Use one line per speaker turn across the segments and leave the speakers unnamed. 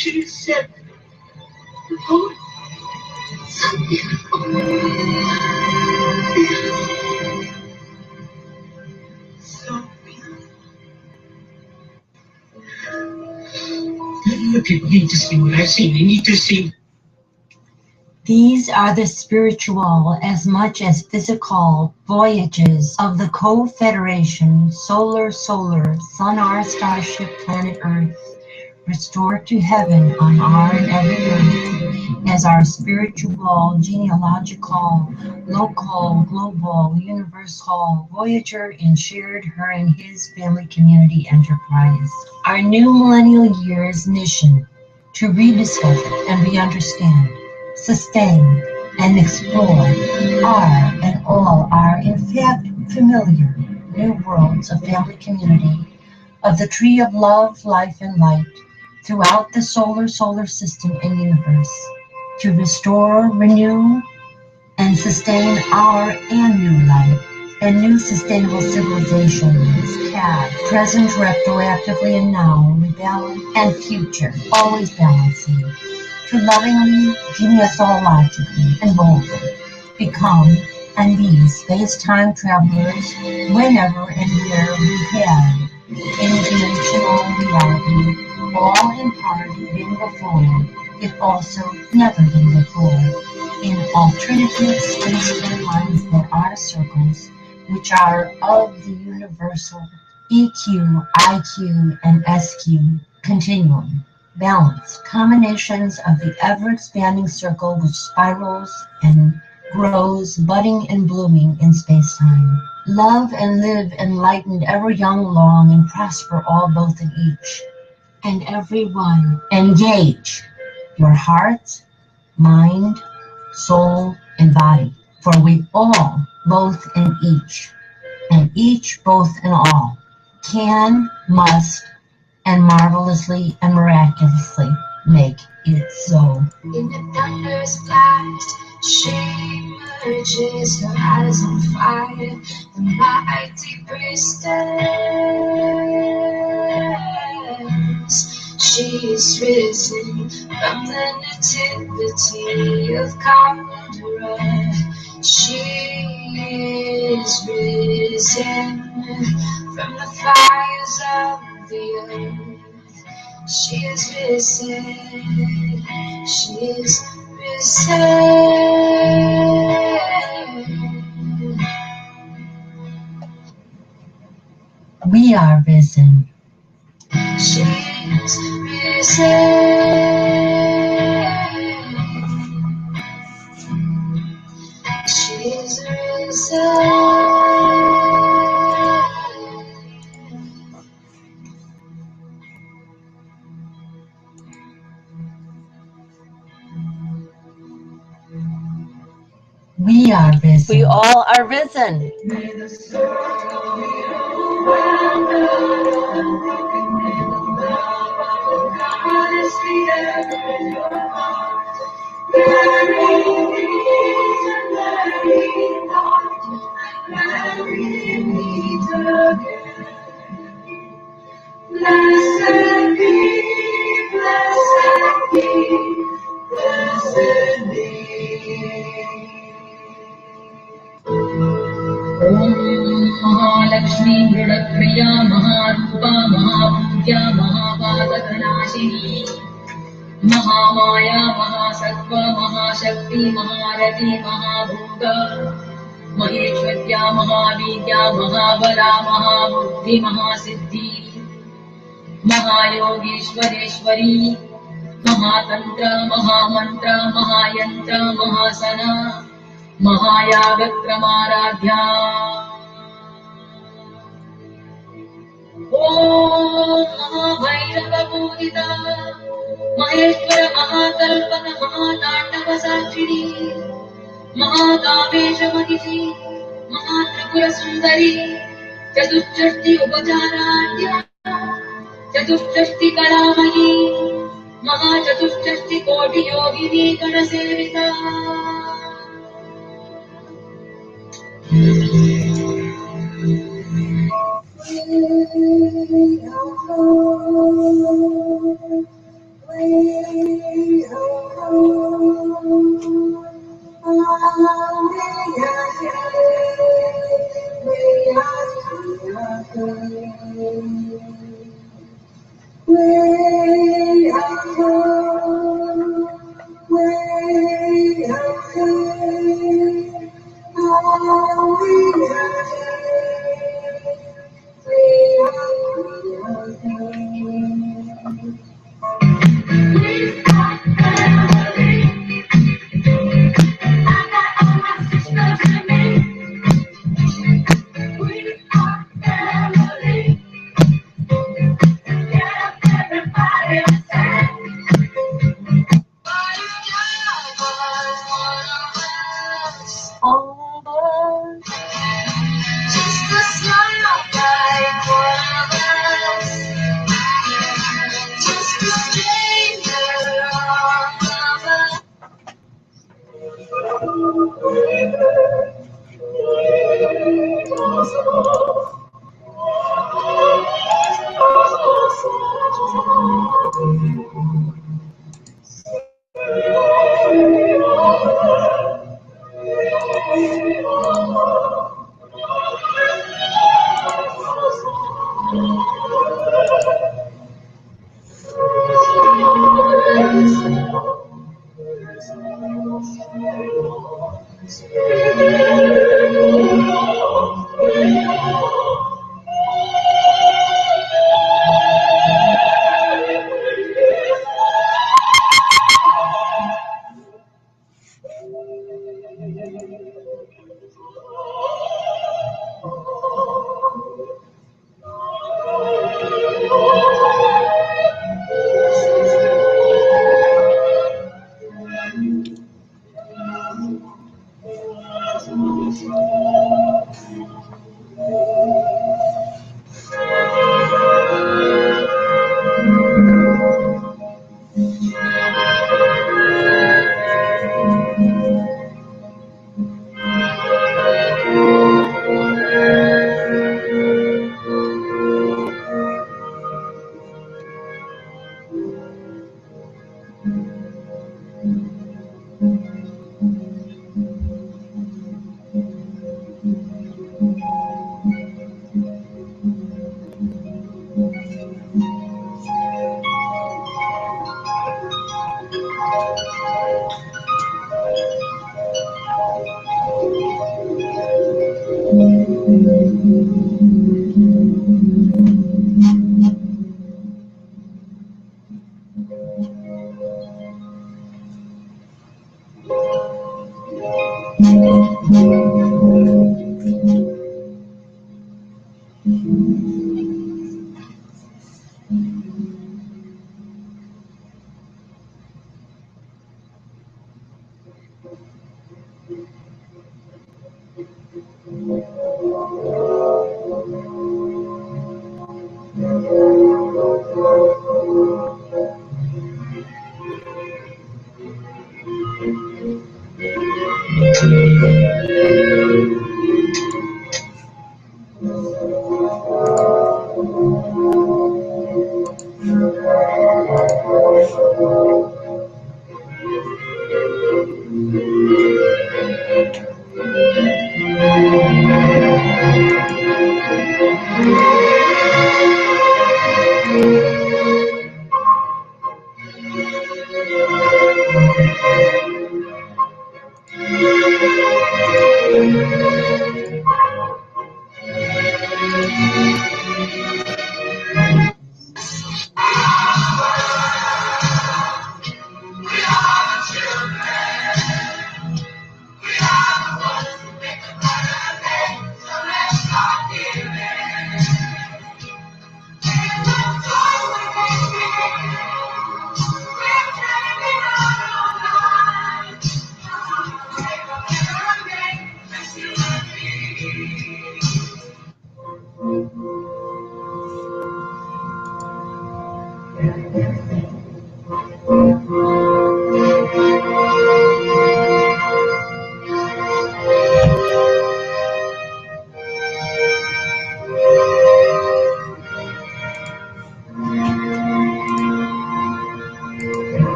should accept the poet. So beautiful. So beautiful. The people need to see what I've seen. They need to see.
These are the spiritual as much as physical voyages of the Co-Federation Solar Sun our starship planet Earth, restored to heaven on our and every earth as our spiritual, genealogical, local, global, universal voyager in shared her and his family community enterprise. Our new millennial year's mission to rediscover and re-understand, sustain, and explore are and all are in fact familiar new worlds of family community, of the tree of love, life, and light throughout the solar system and universe, to restore, renew, and sustain our and new life and new sustainable civilizations, past, present, retroactively, and now, rebalance, and future, always balancing, to lovingly, genealogically, and boldly become and be space-time travelers whenever and where we have interdimensional reality, all in part been before, if also never been before, in alternative space-time lines that are circles, which are of the universal EQ, IQ, and SQ continuum. Balance, combinations of the ever-expanding circle which spirals and grows, budding and blooming in space-time. Love and live enlightened, ever young, long, and prosper all both in each and every one. Engage your heart, mind, soul, and body, for we all, both and each, both and all, can, must, and marvelously and miraculously make it so.
In the thunderous blast, she emerges, her eyes on fire, the mighty priestess. She is risen from the nativity of Kandra. She is risen from the fires of the earth. She is risen, she is risen.
We are risen.
She is risen. She is risen.
We are risen.
We all are risen.
May the soul be overwhelmed, may the love of God be ever in your heart. Bury peace and bury thought, bury meet again. Blessed be, blessed be, blessed be.
Mahalakshmi मृडप्रिया महारूपा महापूज्या महापातकनाशिनी Mahamaya महासत्त्व महाशक्ति महारथी महाभूत महेश्वर्या महावीर्या महाबला महाबुद्धि महासिद्धि महायोगेश्वरेश्वरी महातंत्र महामंत्र महायंत्र महासना महायागक्रमाराध्या ओम महाभैरवपूजिता महेश्वर महाकल्पक महातांडव साक्षिणी महाकामेशमहिषी महात्रिपुरसुन्दरी चतुष्षष्टि उपचाराढ्या चतुष्षष्टि कलामयी महाचतुष्षष्टि कोटि योगिनी गणसेविता
We are home, we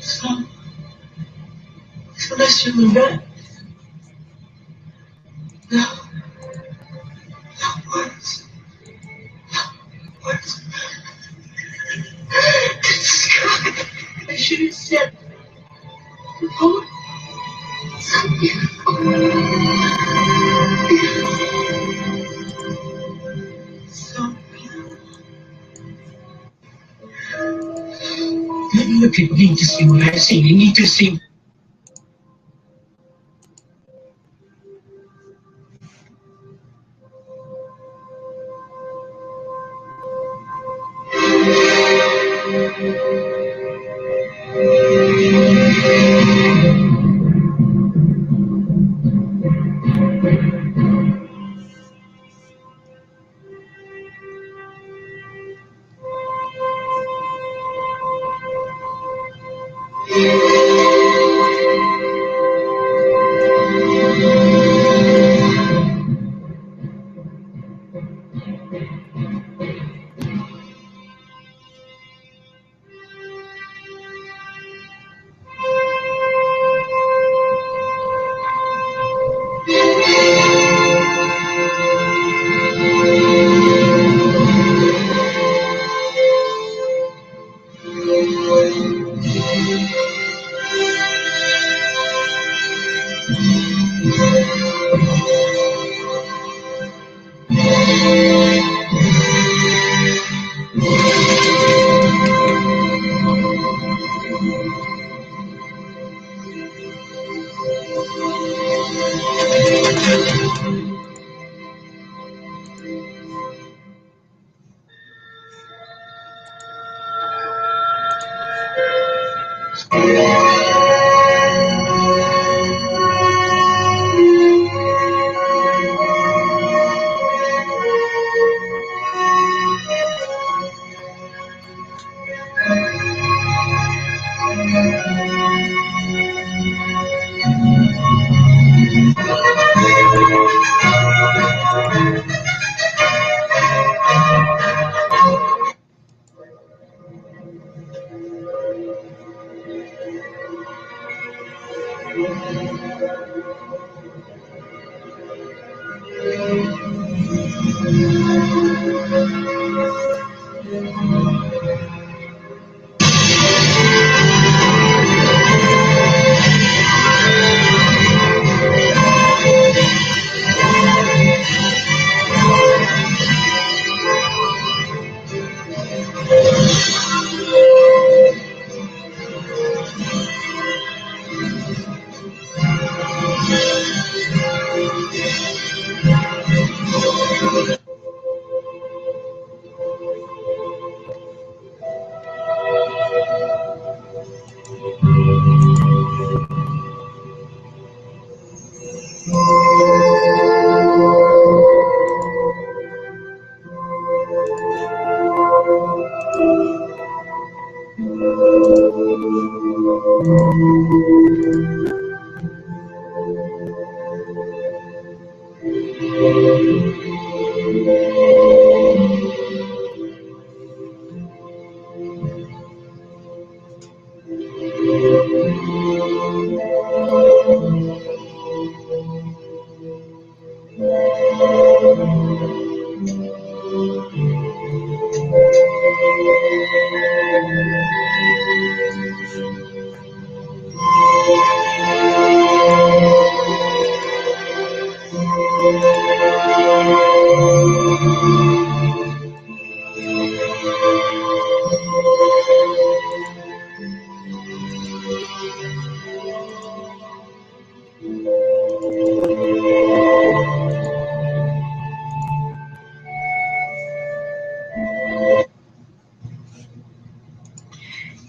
So let's do that. No. No words. No words. Scott, I should have said, oh, so beautiful. So beautiful. The people need to see what I see. They need to see.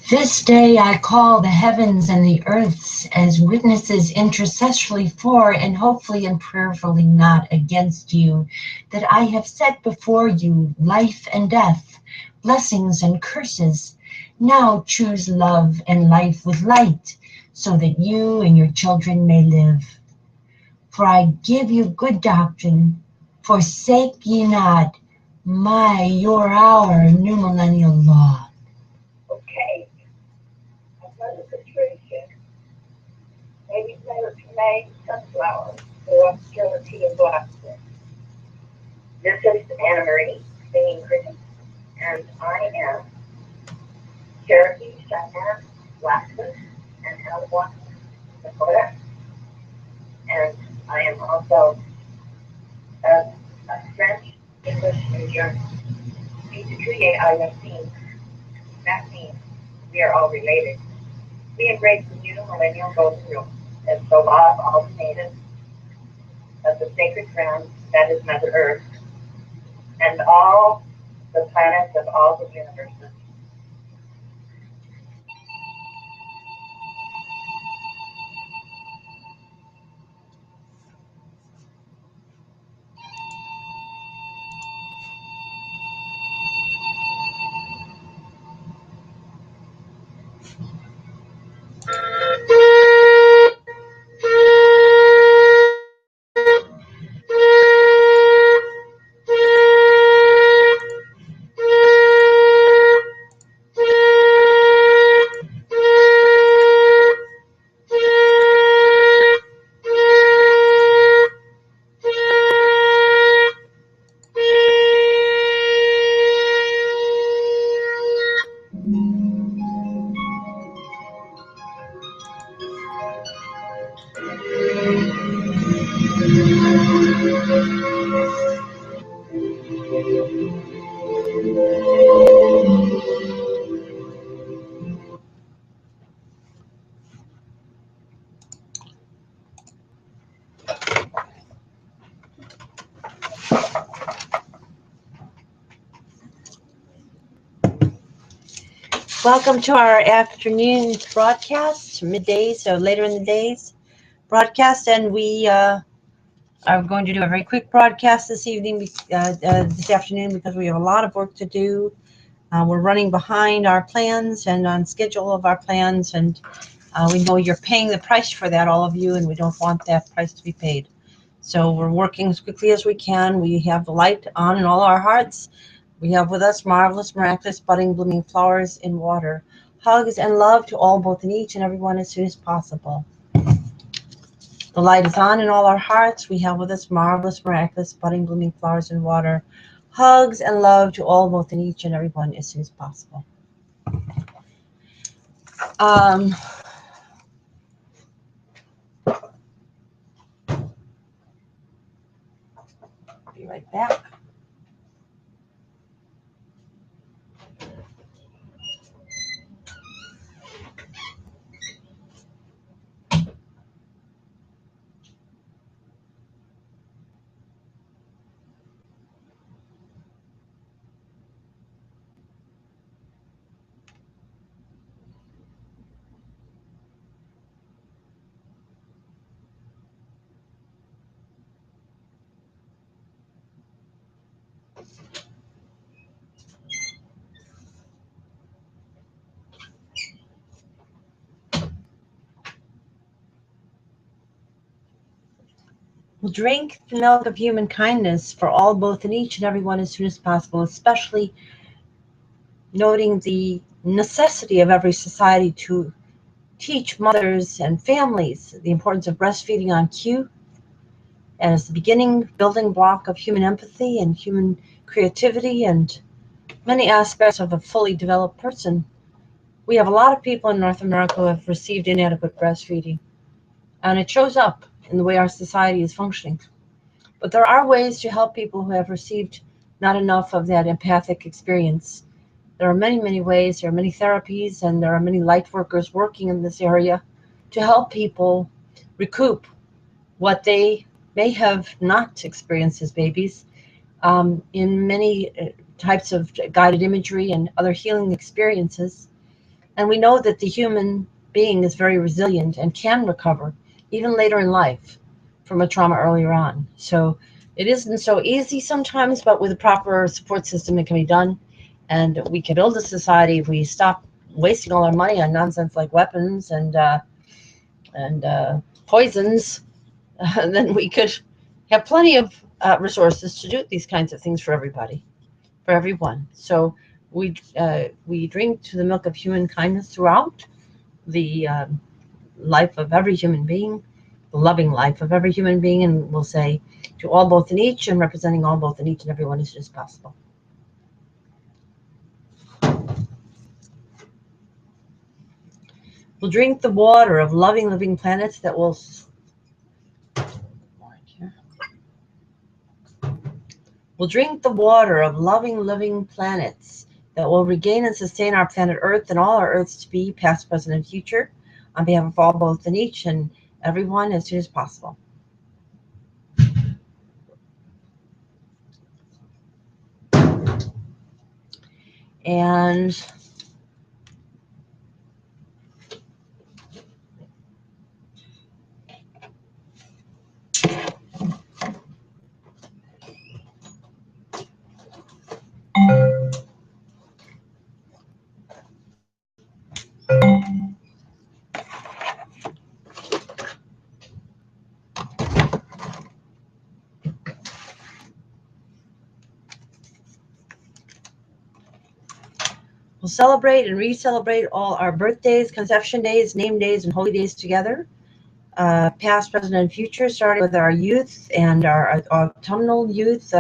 This day I call the heavens and the earths as witnesses intercessorily for and hopefully and prayerfully not against you, that I have set before you life and death, blessings and curses. Now choose love and life with light, so that you and your children may live. For I give you good doctrine, forsake ye not your, our new millennial law.
Okay. I'm going to put handmade sunflowers for purity and blackness. This is Anna Marie, singing cricket, and I am Cherokee, Cheyenne, Alaska, and Anahuac, Dakota. And I am also a French, English, and German. That means we are all related. We embrace the new millennial golden rule as the law of all the natives of the sacred ground that is Mother Earth and all the planets of all the universes.
Welcome to our afternoon broadcast, middays, so later in the days broadcast, and we are going to do a very quick broadcast this evening, this afternoon, because we have a lot of work to do. We're running behind our plans and on schedule of our plans, and we know you're paying the price for that, all of you, and we don't want that price to be paid. So we're working as quickly as we can. We have the light on in all our hearts. We have with us marvelous, miraculous, budding, blooming flowers in water. Hugs and love to all, both in each and every one, as soon as possible. The light is on in all our hearts. We have with us marvelous, miraculous, budding, blooming flowers in water. Hugs and love to all, both in each and every one, as soon as possible. Be right back. We'll drink the milk of human kindness for all, both in each and every one, as soon as possible, especially noting the necessity of every society to teach mothers and families the importance of breastfeeding on cue, and as the beginning building block of human empathy and human creativity and many aspects of a fully developed person. We have a lot of people in North America who have received inadequate breastfeeding, and it shows up in the way our society is functioning. But there are ways to help people who have received not enough of that empathic experience. There are many, many ways. There are many therapies, and there are many light workers working in this area to help people recoup what they may have not experienced as babies in many types of guided imagery and other healing experiences. And we know that the human being is very resilient and can recover even later in life from a trauma earlier on. So it isn't so easy sometimes, but with a proper support system, it can be done. And we can build a society if we stop wasting all our money on nonsense like weapons and poisons. Then we could have plenty of resources to do these kinds of things for everybody, for everyone. So we drink to the milk of human kindness throughout the life of every human being, the loving life of every human being, and we'll say to all, both, and each, and representing all, both, and each, and everyone as soon as possible. We'll drink the water of loving, living planets that will... We'll drink the water of loving, living planets that will regain and sustain our planet Earth and all our Earths to be, past, present, and future, on behalf of all, both, and each, and everyone as soon as possible. And we'll celebrate and re-celebrate all our birthdays, conception days, name days, and holy days together, past, present, and future, starting with our youth and our autumnal youth,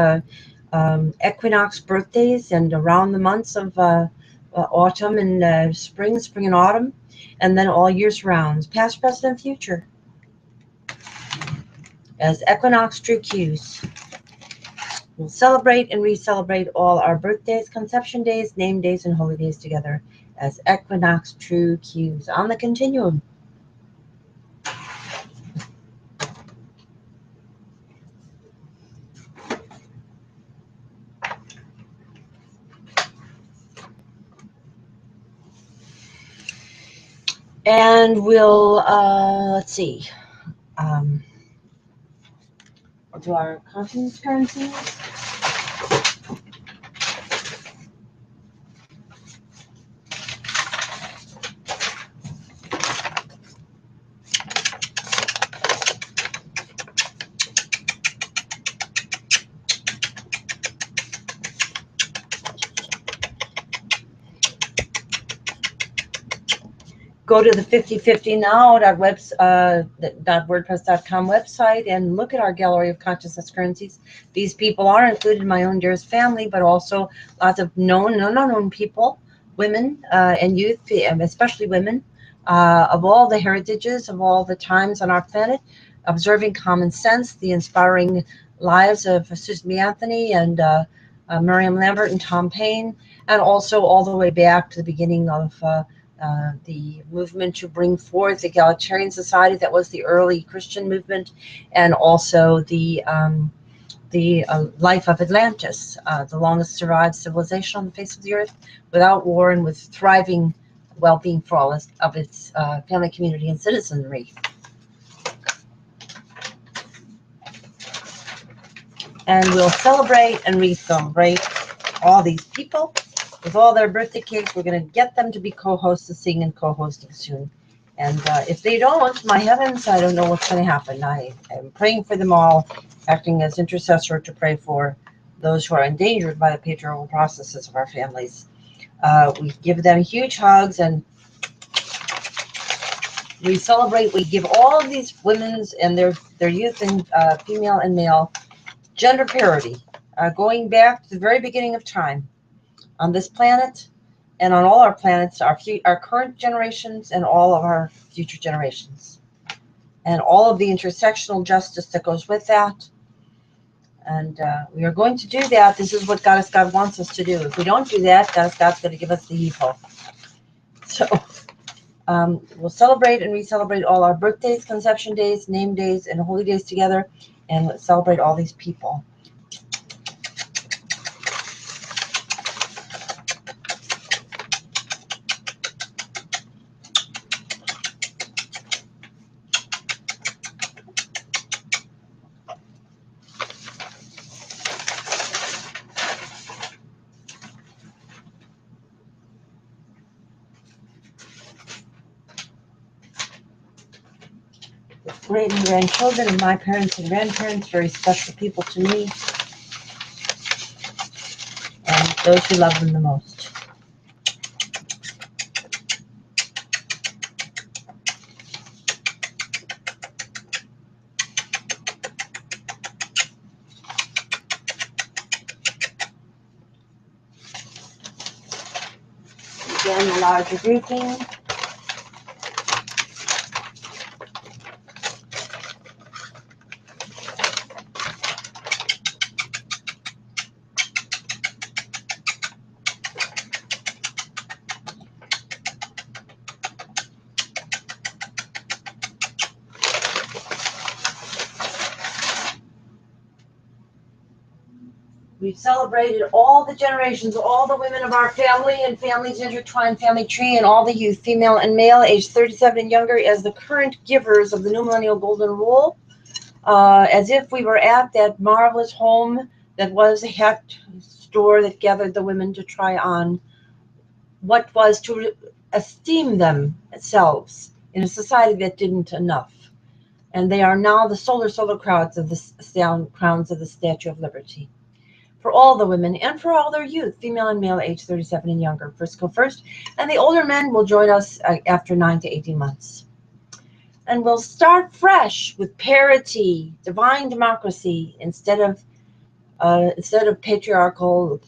equinox birthdays, and around the months of autumn and spring and autumn, and then all years round, past, present, and future, as equinox true cues. We'll celebrate and re-celebrate all our birthdays, conception days, name days, and holy days together as equinox true cues on the continuum. And we'll, let's see, we'll do our conscience currencies. Go to the 5050now.wordpress.com website and look at our gallery of consciousness currencies. These people are included in my own dearest family, but also lots of known and unknown people, women and youth, especially women, of all the heritages, of all the times on our planet, observing common sense, the inspiring lives of Susan B. Anthony and Miriam Lambert and Tom Paine, and also all the way back to the beginning of the movement to bring forth egalitarian society that was the early Christian movement, and also the life of Atlantis, the longest survived civilization on the face of the earth, without war and with thriving well-being for all of its family, community, and citizenry. And we'll celebrate and re-celebrate all these people with all their birthday cakes. We're going to get them to be co-hosting and co-hosting soon. And if they don't, my heavens, I don't know what's going to happen. I am praying for them all, acting as intercessor to pray for those who are endangered by the patriarchal processes of our families. We give them huge hugs and we celebrate. We give all of these women's and their youth and female and male gender parity, going back to the very beginning of time on this planet and on all our planets, our current generations and all of our future generations, and all of the intersectional justice that goes with that. And we are going to do that. This is what Goddess God wants us to do. If we don't do that, Goddess God's going to give us the evil. So we'll celebrate and re-celebrate all our birthdays, conception days, name days, and holy days together, and let's celebrate all these people. Great and grandchildren and my parents and grandparents, very special people to me, and those who love them the most. again a larger grouping. We've celebrated all the generations, all the women of our family and families intertwined family tree, and all the youth, female and male, aged 37 and younger, as the current givers of the new millennial golden rule, as if we were at that marvelous home that was a hat store that gathered the women to try on what was to esteem themselves in a society that didn't enough. And they are now the solar crowns of the Statue of Liberty. For all the women and for all their youth, female and male, age 37 and younger. First go first, and the older men will join us after 9 to 18 months. And we'll start fresh with parity, divine democracy, instead of patriarchal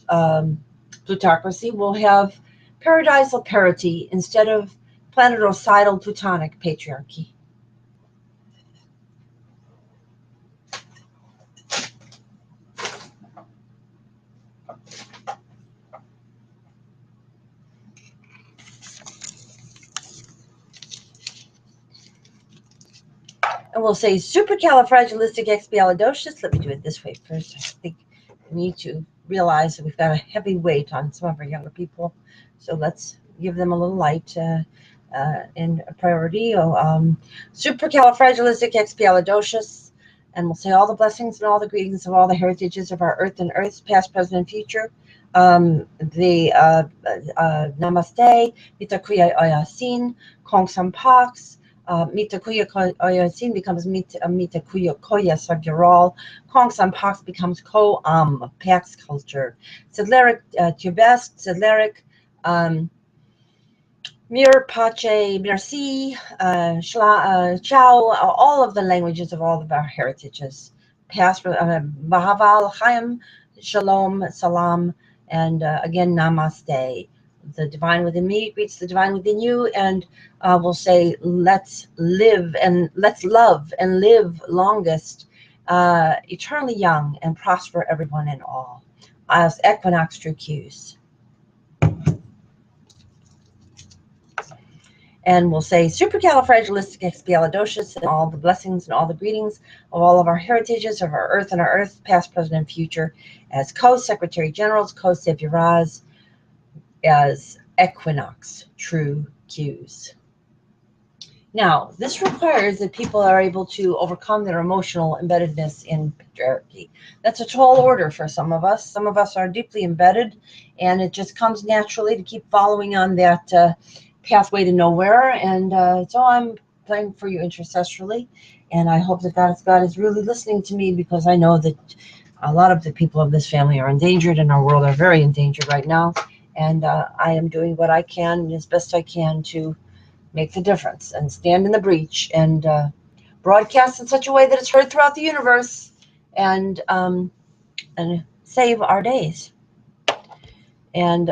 plutocracy. We'll have paradisal parity instead of planeticidal plutonic patriarchy. And we'll say supercalifragilisticexpialidocious. Let me do it this way first. I think we need to realize that we've got a heavy weight on some of our younger people. So let's give them a little light in priority. Supercalifragilisticexpialidocious. And we'll say all the blessings and all the greetings of all the heritages of our earth and earths, past, present, and future. Namaste, Mitakuya Oyasin, Kong Sampax. Mitakuya Oyasin becomes Mitakuya Koya Sabirol. Kong Sampax becomes Ko Pax culture. Sedleric Tubest, Sedleric Mir Pache Merci, Chow, all of the languages of all of our heritages. Past Bahaval, Chaim, Shalom, Salam, and again Namaste. The divine within me greets the divine within you, and we'll say let's live and let's love and live longest, eternally young, and prosper everyone and all. As equinox true cues. And we'll say supercalifragilisticexpialidocious, and all the blessings and all the greetings of all of our heritages of our earth and our earth, past, present, and future, as co-secretary generals, co-seburaz, as equinox true cues. Now, this requires that people are able to overcome their emotional embeddedness in patriarchy. That's a tall order for some of us. Some of us are deeply embedded, and it just comes naturally to keep following on that pathway to nowhere. And so I'm praying for you intercessorily, and I hope that God is really listening to me, because I know that a lot of the people of this family are endangered, and our world are very endangered right now. And I am doing what I can as best I can to make the difference and stand in the breach and broadcast in such a way that it's heard throughout the universe, and save our days. And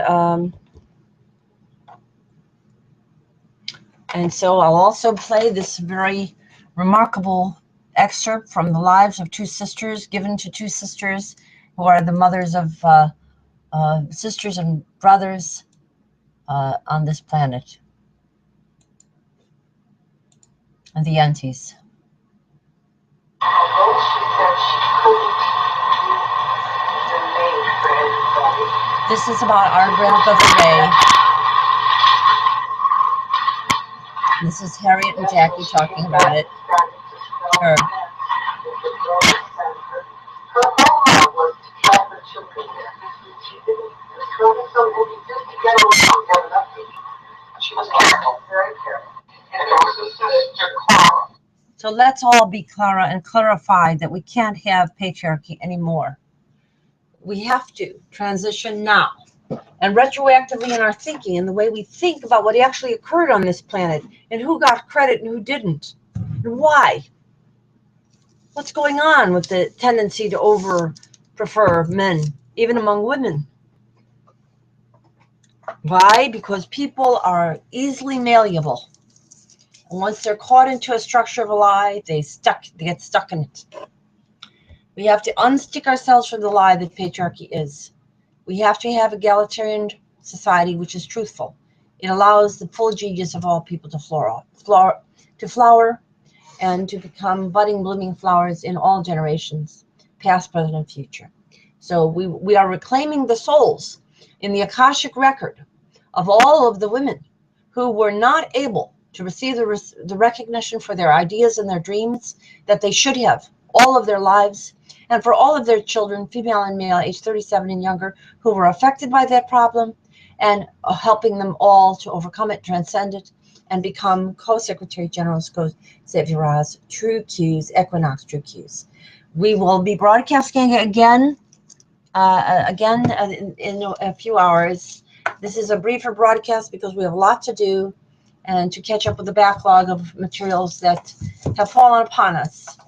so I'll also play this very remarkable excerpt from the lives of two sisters, given to two sisters who are the mothers of sisters and brothers on this planet, and the aunties.
Although she said she couldn't use the name for everybody.
This is about our grandmother Ray. This is Harriet and Jackie talking about it. Her.
Her goal was to tell the children that she didn't discover so when you did together with her nothing. She was careful, very careful. And there was a sister, Clara.
So let's all be clear and clarify that we can't have patriarchy anymore. We have to transition now, and retroactively in our thinking and the way we think about what actually occurred on this planet, and who got credit and who didn't, and why. What's going on with the tendency to prefer men, even among women? Why? Because people are easily malleable. And once they're caught into a structure of a lie, they get stuck in it. We have to unstick ourselves from the lie that patriarchy is. We have to have egalitarian society which is truthful. It allows the full genius of all people to flower and to become budding, blooming flowers in all generations, past, present, and future. So we are reclaiming the souls in the Akashic record of all of the women who were not able to receive the recognition for their ideas and their dreams that they should have all of their lives, and for all of their children, female and male, age 37 and younger, who were affected by that problem, and helping them all to overcome it, transcend it, and become co-secretary generals, co-Seviras, True Qs, Equinox True Qs. We will be broadcasting again in a few hours. This is a briefer broadcast because we have a lot to do and to catch up with the backlog of materials that have fallen upon us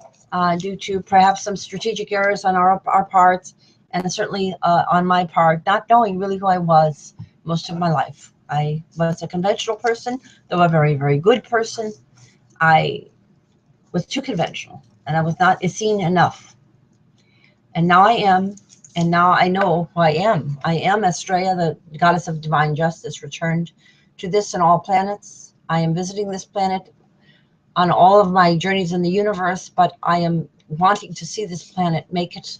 due to perhaps some strategic errors on our parts, and certainly on my part, not knowing really who I was most of my life. I was a conventional person, though a very, very good person. I was too conventional, and I was not seen enough. And now I am, and now I know who I am. I am Estrella, the goddess of divine justice, returned to this and all planets. I am visiting this planet on all of my journeys in the universe, but I am wanting to see this planet make it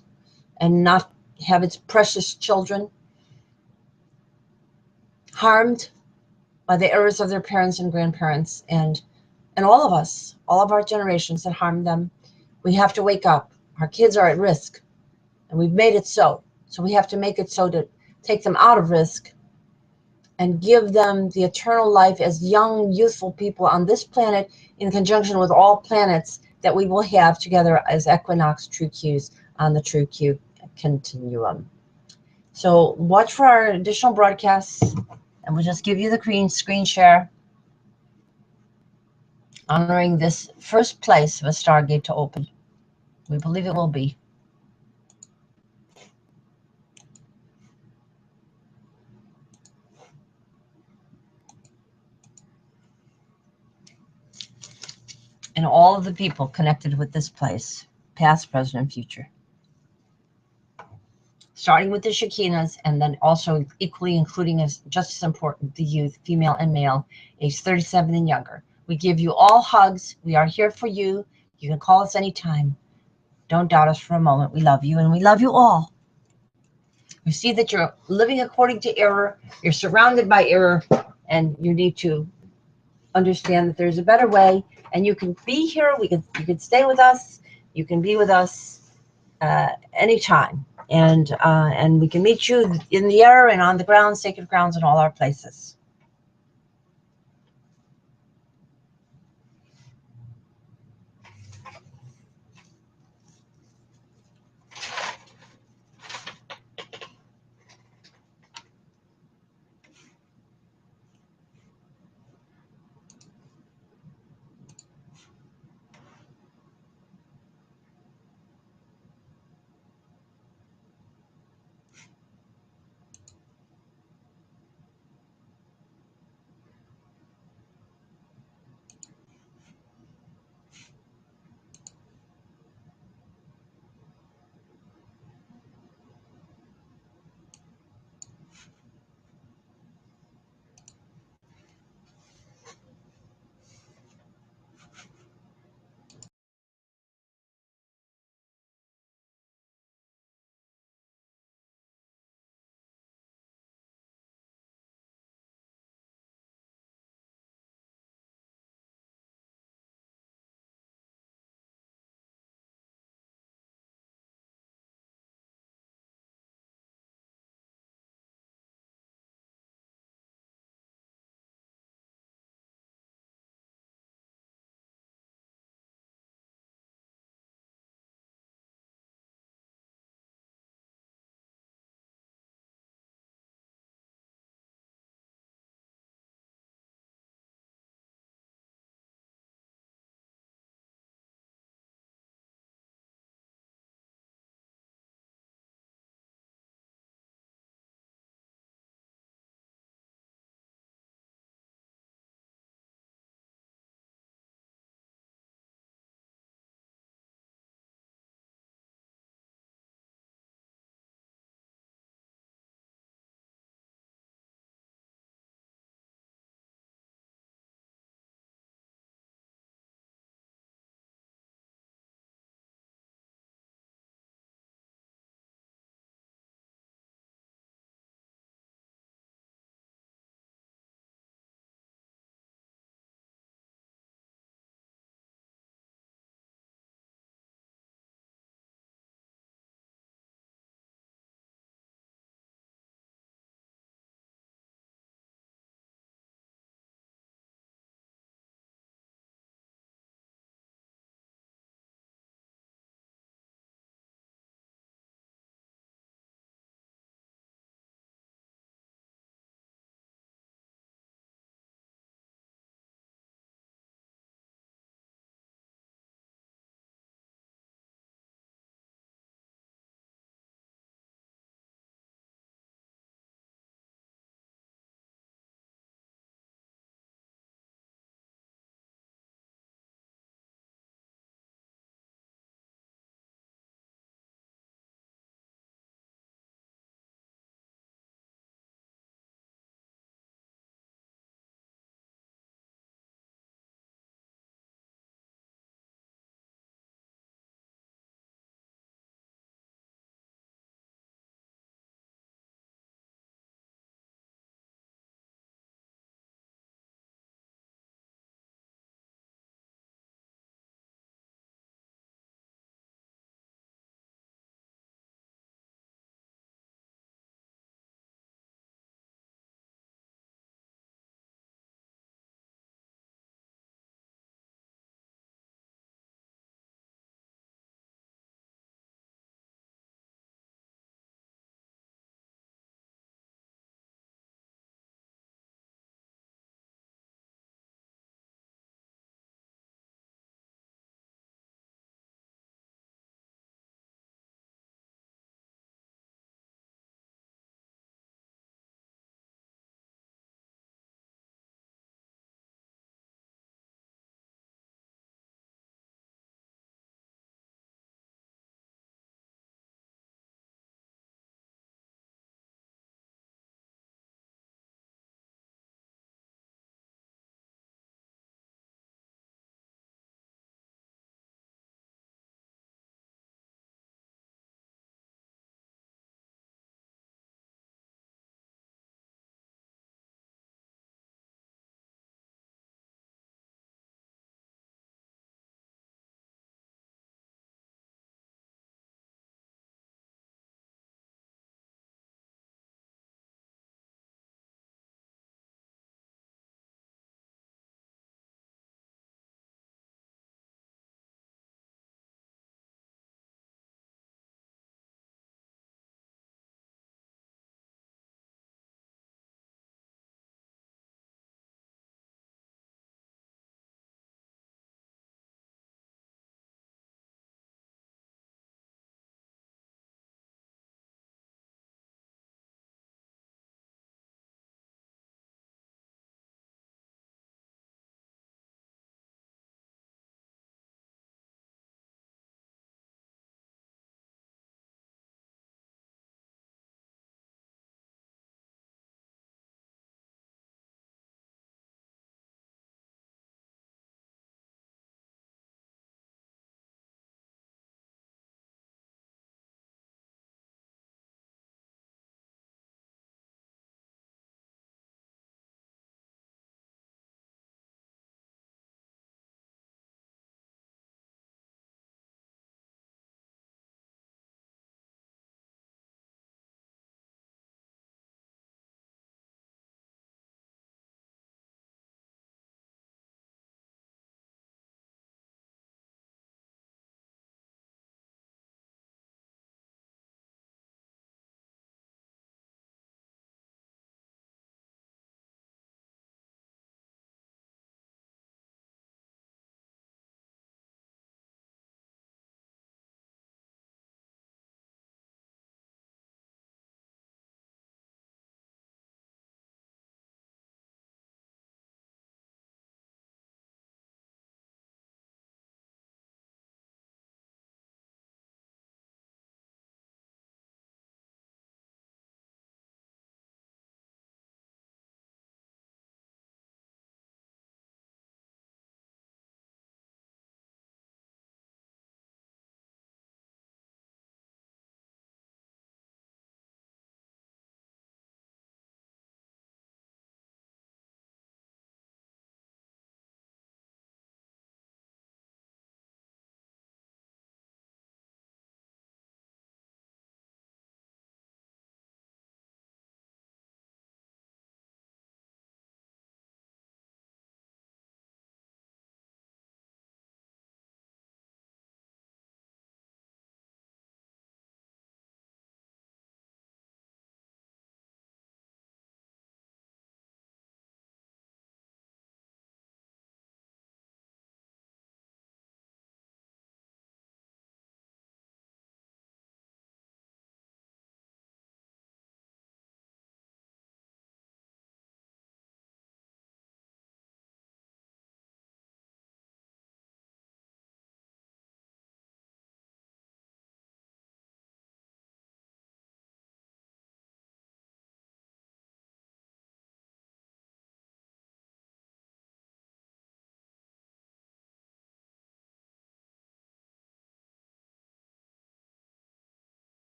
and not have its precious children harmed by the errors of their parents and grandparents, and all of us, all of our generations that harmed them. We have to wake up. Our kids are at risk, and we've made it so. So we have to make it so to take them out of risk and give them the eternal life as young, youthful people on this planet, in conjunction with all planets that we will have together as Equinox True Qs on the True Q continuum. So watch for our additional broadcasts, and we'll just give you the screen share, honoring this first place of a stargate to open. We believe it will be. And all of the people connected with this place, past, present, and future. Starting with the Shekinahs, and then also equally including, as just as important, the youth, female and male, age 37 and younger. We give you all hugs. We are here for you. You can call us anytime. Don't doubt us for a moment. We love you, and we love you all. We see that you're living according to error. You're surrounded by error, and you need to understand that there's a better way, and you can be here. You can stay with us. You can be with us anytime, and we can meet you in the air and on the ground, sacred grounds, in all our places.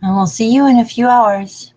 And we'll see you in a few hours.